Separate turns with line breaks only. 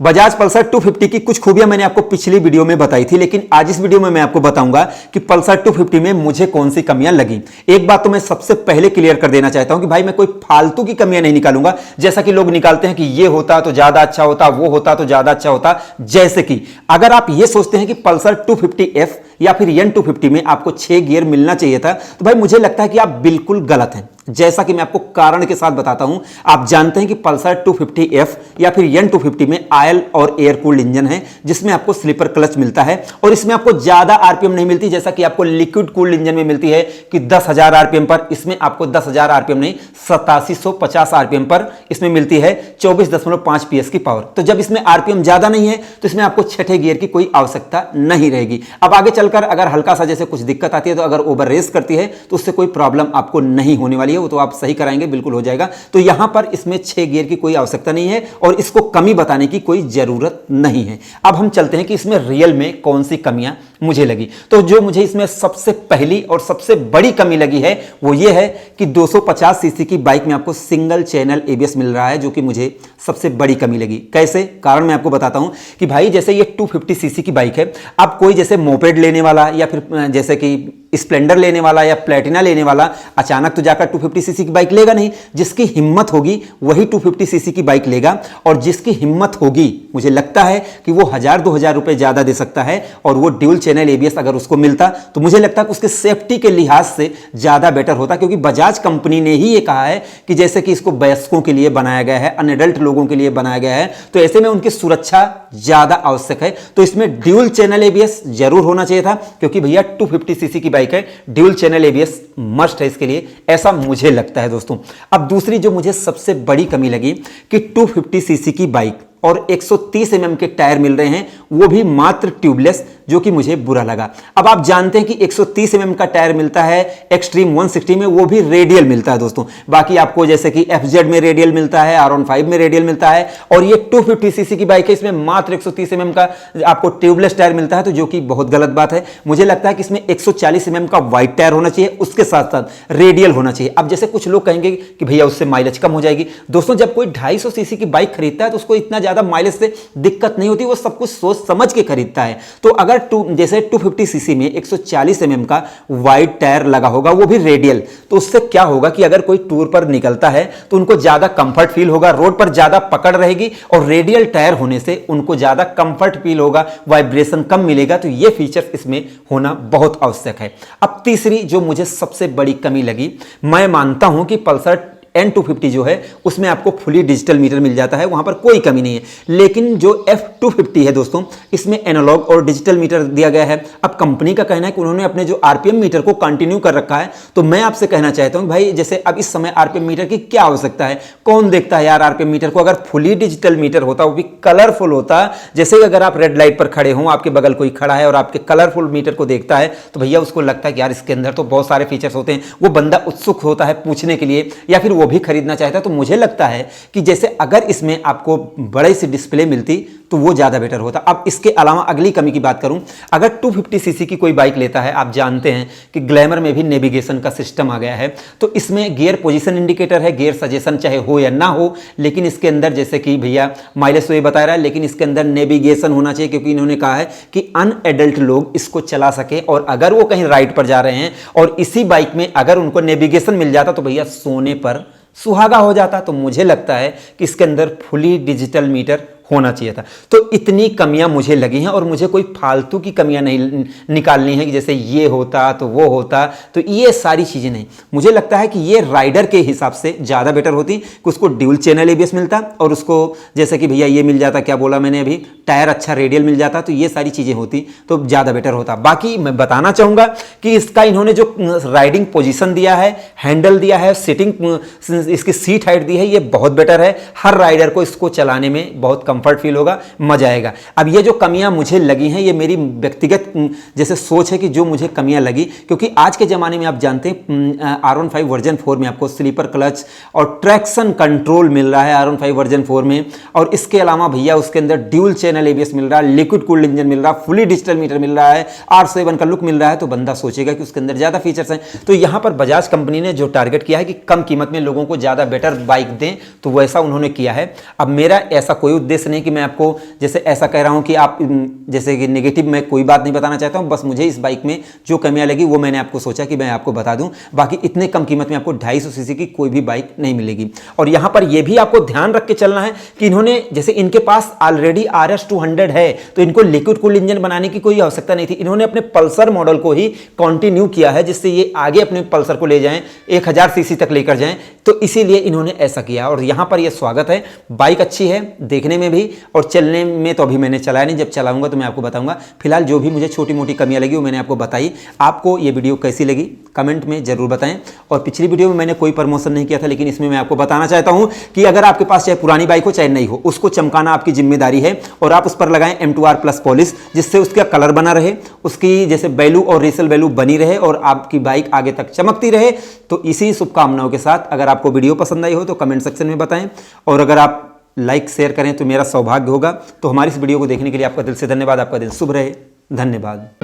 Bajaj Pulsar 250 की कुछ खूबियां मैंने आपको पिछली वीडियो में बताई थी, लेकिन आज इस वीडियो में मैं आपको बताऊंगा कि पल्सर 250 में मुझे कौन सी कमियां लगी। एक बात तो मैं सबसे पहले क्लियर कर देना चाहता हूं कि भाई मैं कोई फालतू की कमियां नहीं निकालूंगा, जैसा कि लोग निकालते हैं कि ये होता तो ज्यादा अच्छा होता, वो होता तो ज्यादा अच्छा होता। जैसे कि अगर आप ये सोचते हैं कि पल्सर 250F या फिर एन 250 में आपको 6 गियर मिलना चाहिए था, तो भाई मुझे लगता है कि आप बिल्कुल गलत हैं। जैसा कि मैं आपको कारण के साथ बताता हूं। आप जानते हैं कि पल्सर 250F या फिर एन 250 में ऑयल और एयर कूल्ड इंजन है, जिसमें आपको स्लीपर क्लच मिलता है और इसमें आपको ज्यादा आरपीएम नहीं मिलती, जैसा कि आपको लिक्विड कूल्ड इंजन में मिलती है कि 10,000 आरपीएम पर। इसमें आपको 10,000 आरपीएम नहीं, 8750 आरपीएम पर इसमें मिलती है 24.5 पीएस की पावर। तो जब इसमें आरपीएम ज्यादा नहीं है तो इसमें आपको छठे गियर की कोई आवश्यकता नहीं रहेगी। अब आगे चलकर अगर हल्का सा जैसे कुछ दिक्कत आती है, तो अगर ओवर रेस करती है तो उससे कोई प्रॉब्लम आपको नहीं होने वाली है, वो तो आप सही कराएंगे, बिल्कुल हो जाएगा। तो यहां पर इसमें 6 गियर की कोई आवश्यकता नहीं है और इसको कमी बताने की कोई जरूरत नहीं है। अब हम चलते हैं कि इसमें रियल में कौन सी कमियां मुझे लगी। तो जो मुझे इसमें सबसे पहली और सबसे बड़ी कमी लगी है वो ये है कि 250 सीसी की बाइक में आपको सिंगल चैनल एबीएस मिल रहा है, जो कि मुझे सबसे बड़ी कमी लगी। कैसे? कारण मैं आपको बताता हूं कि भाई जैसे ये 250 सीसी की बाइक है, अब कोई जैसे मोपेड लेने वाला या फिर जैसे कि स्प्लेंडर लेने वाला या प्लेटिना लेने वाला अचानक तो जाकर 250 सीसी की बाइक लेगा नहीं। जिसकी हिम्मत होगी वही 250 सीसी की बाइक लेगा, और जिसकी हिम्मत होगी मुझे लगता है कि वो 1000-2000 रुपए ज्यादा दे सकता है, और वो ड्यूल चैनल एबीएस अगर उसको मिलता तो मुझे लगता है कि उसके सेफ्टी के लिहाज से ज्यादा बेटर होता, क्योंकि बजाज कंपनी ने ही ये कहा है कि जैसे कि इसको वयस्कों के लिए बनाया गया है, अनएडल्ट लोगों के लिए बनाया गया है, तो ऐसे में उनकी सुरक्षा ज्यादा आवश्यक है। तो इसमें ड्यूल चैनल एबीएस जरूर होना चाहिए था, क्योंकि भैया 250 सीसी की बाइक है, ड्यूल चैनल एबीएस मस्ट है इसके लिए, ऐसा मुझे लगता है दोस्तों। अब दूसरी जो मुझे सबसे बड़ी कमी लगी कि 250 सीसी की बाइक और 130 mm के टायर मिल रहे हैं, वो भी मात्र ट्यूबलेस, जो कि मुझे बुरा लगा। अब आप जानते हैं कि 130 mm का टायर मिलता है एक्सट्रीम 160 में, वो भी रेडियल मिलता है दोस्तों। बाकी आपको जैसे कि एफजेड में रेडियल मिलता है, R15 में रेडियल मिलता है, और ये 250 सीसी की बाइक है, इसमें मात्र 130 mm का आपको ट्यूबलेस टायर मिलता है, तो जो कि बहुत गलत बात है। मुझे लगता है कि इसमें 140 mm का वाइड टायर होना चाहिए, उसके साथ साथ रेडियल होना चाहिए। अब जैसे कुछ लोग कहेंगे कि भैया उससे माइलेज कम हो जाएगी। दोस्तों, जब कोई 250 सीसी की बाइक खरीदता है तो उसको इतना ज्यादा माइलेज से दिक्कत नहीं होती, वो सब कुछ सोच समझ के खरीदता है। तो अगर जैसे 250 सीसी में 140 mm का वाइड टायर लगा होगा, वो भी रेडियल, तो उससे क्या होगा कि अगर कोई टूर पर निकलता है तो उनको ज्यादा कंफर्ट फील होगा, रोड पर ज्यादा पकड़ रहेगी, और रेडियल टायर होने से उनको ज्यादा कंफर्ट फील होगा, वाइब्रेशन कम मिलेगा। तो ये फीचर्स इसमें होना बहुत आवश्यक है। अब तीसरी जो मुझे सबसे बड़ी कमी लगी, मैं मानता हूं कि पल्सर एन 250 जो है उसमें आपको फुली डिजिटल मीटर मिल जाता है, वहां पर कोई कमी नहीं है। लेकिन जो F250 है दोस्तों, इसमें एनालॉग और डिजिटल मीटर दिया गया है। अब कंपनी का कहना है कि उन्होंने अपने जो आरपीएम मीटर को कंटिन्यू कर रखा है, तो मैं आपसे कहना चाहता हूं भाई, जैसे अब इस समय आरपीएम मीटर की क्या आवश्यकता है? कौन देखता है यार आरपीएम मीटर को? अगर फुली डिजिटल मीटर होता, वो भी कलरफुल होता, जैसे अगर आप रेड लाइट पर खड़े हो, आपके बगल कोई खड़ा है और आपके कलरफुल मीटर को देखता है, तो भैया उसको लगता है कि यार इसके अंदर तो बहुत सारे फीचर्स होते हैं, वो बंदा उत्सुक होता है पूछने के लिए, या फिर वो भी खरीदना चाहता है। तो मुझे लगता है कि जैसे अगर इसमें आपको बड़ी सी डिस्प्ले मिलती तो वो ज्यादा बेटर होता। अब इसके अलावा अगली कमी की बात करूं, अगर 250 सीसी की कोई बाइक लेता है, आप जानते हैं कि ग्लैमर में भी नेविगेशन का सिस्टम आ गया है, तो इसमें गियर पोजीशन इंडिकेटर है, गियर सजेशन चाहे हो या ना हो, लेकिन इसके अंदर जैसे कि भैया माइलेज तो ये बता रहा है, लेकिन इसके अंदर नेविगेशन होना चाहिए, क्योंकि इन्होंने कहा है कि अनएडल्ट लोग इसको चला सके, और अगर वो कहीं राइड पर जा रहे हैं और इसी बाइक में अगर उनको नेविगेशन मिल जाता तो भैया सोने पर सुहागा हो जाता। तो मुझे लगता है कि इसके अंदर फुली डिजिटल मीटर होना चाहिए था। तो इतनी कमियां मुझे लगी हैं, और मुझे कोई फालतू की कमियां नहीं निकालनी है कि जैसे ये होता तो वो होता, तो ये सारी चीजें नहीं। मुझे लगता है कि ये राइडर के हिसाब से ज्यादा बेटर होती कि उसको ड्यूल चैनल एबीएस मिलता, और उसको जैसे कि भैया ये मिल जाता, क्या बोला मैंने अभी, टायर अच्छा रेडियल मिल जाता, तो ये सारी चीजें होती तो ज्यादा बेटर होता। बाकी मैं बताना चाहूंगा कि इसका इन्होंने जो राइडिंग पोजिशन दिया है, हैंडल दिया है, सीटिंग, इसकी सीट हाइट दी है, ये बहुत बेटर है। हर राइडर को इसको चलाने में बहुत कंफर्ट फील होगा, मजा आएगा। अब ये जो कमियां मुझे लगी हैं, ये मेरी व्यक्तिगत जैसे सोच है कि जो मुझे कमियां लगी, क्योंकि आज के जमाने में आप जानते हैं R15 वर्जन 4 में आपको स्लीपर क्लच और ट्रैक्शन कंट्रोल मिल रहा है R15 वर्जन 4 में, और इसके अलावा भैया उसके अंदर ड्यूल चैनल एबीएस मिल रहा है, लिक्विड कूल्ड इंजन मिल रहा है, फुली डिजिटल मीटर मिल रहा है, R7 का लुक मिल रहा है। तो बंदा सोचेगा कि उसके अंदर ज्यादा फीचर्स हैं। तो यहां पर बजाज कंपनी ने जो टारगेट किया है कि कम कीमत में लोगों को ज्यादा बेटर बाइक दें, तो वैसा उन्होंने किया है। अब मेरा ऐसा कोई उद्देश्य नहीं कि मैं आपको जैसे ऐसा कह रहा हूं कि आप जैसे कि नेगेटिव मैं कोई बात नहीं बताना चाहता हूं, बस मुझे इस बाइक में जो कमियां लगी वो मैंने आपको सोचा कि मैं आपको बता दूं। बाकी इतने कम कीमत में आपको 250 सीसी की कोई भी बाइक नहीं मिलेगी। और यहां पर यह भी आपको ध्यान रख के चलना है कि इन्होंने जैसे इनके पास ऑलरेडी RS 200 है, तो इनको लिक्विड कूल्ड इंजन बनाने की कोई आवश्यकता नहीं थी। इन्होंने अपने पल्सर मॉडल को ही कंटिन्यू किया है, जिससे ये आगे अपने पल्सर को ले जाएं, 1000 सीसी तक लेकर जाएं, तो इसीलिए इन्होंने ऐसा किया। और यहां पर यह स्वागत है। बाइक अच्छी है देखने में भी, और चलने में तो अभी मैंने चलाया नहीं, जब चलाऊंगा तो मैं आपको बताऊंगा। फिलहाल जो भी मुझे छोटी मोटी कमियां लगी वो मैंने आपको बताई। आपको ये वीडियो कैसी लगी कमेंट में जरूर बताएं। और पिछली वीडियो में मैंने कोई प्रमोशन नहीं किया था, लेकिन इसमें मैं आपको बताना चाहता हूं कि अगर आपके पास चाहे पुरानी बाइक हो चाहे नई हो, उसको चमकाना आपकी जिम्मेदारी है। और आप उस पर लगाएं M2R प्लस पॉलिश, जिससे उसका कलर बना रहे, उसकी जैसे वैल्यू और रीसेल वैल्यू बनी रहे और आपकी बाइक आगे तक चमकती रहे। तो इसी शुभकामनाओं के साथ अगर आपको वीडियो पसंद आई हो तो कमेंट सेक्शन में बताएं, और अगर आप लाइक शेयर करें तो मेरा सौभाग्य होगा। तो हमारी इस वीडियो को देखने के लिए आपका दिल से धन्यवाद। आपका दिन शुभ रहे। धन्यवाद।